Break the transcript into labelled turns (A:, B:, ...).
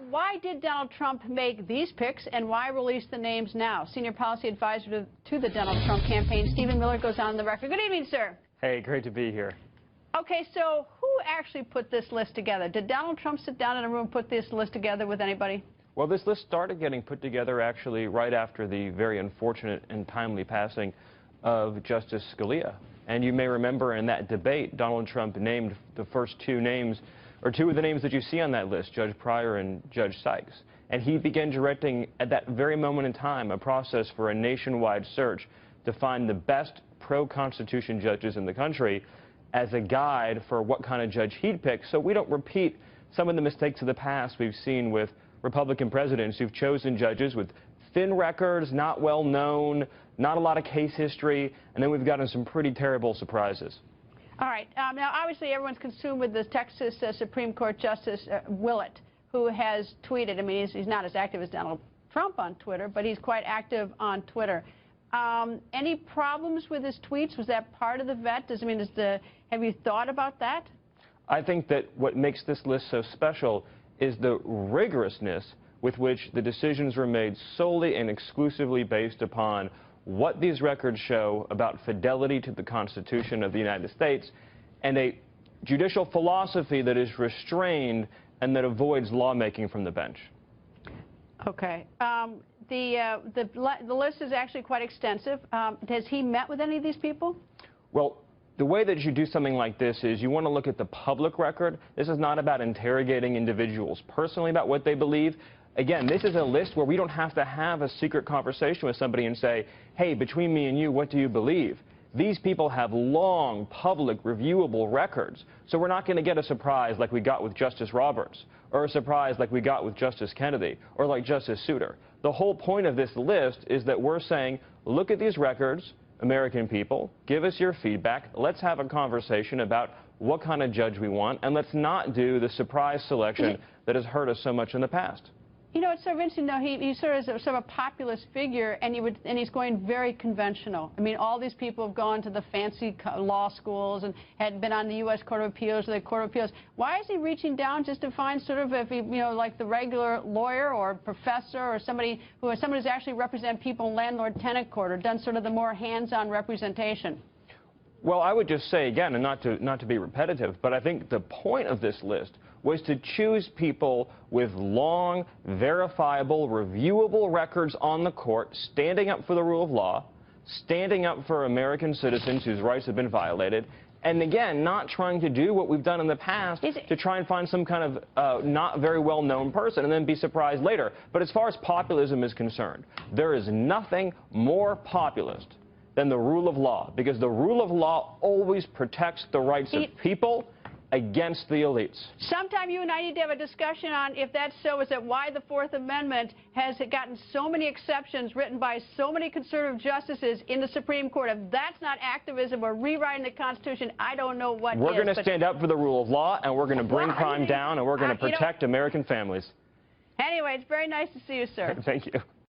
A: Why did Donald Trump make these picks, and why release the names now? Senior policy advisor to the Donald Trump campaign, Stephen Miller, goes on the record. Good evening, sir.
B: Hey, great to be here.
A: Okay, so who actually put this list together? Did Donald Trump sit down in a room and put this list together with anybody?
B: Well, this list started getting put together actually right after the very unfortunate and timely passing of Justice Scalia. And you may remember in that debate, Donald Trump named the first two names, or two of the names that you see on that list, Judge Pryor and Judge Sykes. And he began directing, at that very moment in time, a process for a nationwide search to find the best pro-Constitution judges in the country as a guide for what kind of judge he'd pick, so we don't repeat some of the mistakes of the past we've seen with Republican presidents who've chosen judges with thin records, not well known, not a lot of case history, and then we've gotten some pretty terrible surprises.
A: All right. Now, obviously, everyone's consumed with the Texas Supreme Court Justice Willett, who has tweeted. I mean, he's not as active as Donald Trump on Twitter, but he's quite active on Twitter. Any problems with his tweets? Was that part of the vet? Have you thought about that?
B: I think that what makes this list so special is the rigorousness with which the decisions were made solely and exclusively based upon what these records show about fidelity to the Constitution of the United States and a judicial philosophy that is restrained and that avoids lawmaking from the bench.
A: Okay. The list is actually quite extensive. Has he met with any of these people?
B: Well, the way that you do something like this is you want to look at the public record. This is not about interrogating individuals personally about what they believe. Again, this is a list where we don't have to have a secret conversation with somebody and say, hey, between me and you, what do you believe? These people have long, public, reviewable records. So we're not going to get a surprise like we got with Justice Roberts, or a surprise like we got with Justice Kennedy, or like Justice Souter. The whole point of this list is that we're saying, look at these records, American people, give us your feedback, let's have a conversation about what kind of judge we want, and let's not do the surprise selection that has hurt us so much in the past.
A: You know, it's sort of interesting, though, he's sort of a populist figure, and he's going very conventional. I mean, all these people have gone to the fancy law schools and had been on the U.S. Court of Appeals or the Court of Appeals. Why is he reaching down just to find sort of, like the regular lawyer or professor or somebody who's actually represented people in landlord-tenant court or done sort of the more hands-on representation?
B: Well, I would just say, again, and not to be repetitive, but I think the point of this list was to choose people with long, verifiable, reviewable records on the court, standing up for the rule of law, standing up for American citizens whose rights have been violated, and again, not trying to do what we've done in the past to try and find some kind of not very well-known person and then be surprised later. But as far as populism is concerned, there is nothing more populist than the rule of law, because the rule of law always protects the rights of people against the elites.
A: Sometime you and I need to have a discussion on if that's so, is that why the Fourth Amendment has gotten so many exceptions written by so many conservative justices in the Supreme Court. If that's not activism or rewriting the Constitution, I don't know what is.
B: We're going to stand up for the rule of law, and we're going to bring crime down, and we're going to protect American families.
A: Anyway, it's very nice to see you, sir.
B: Thank you.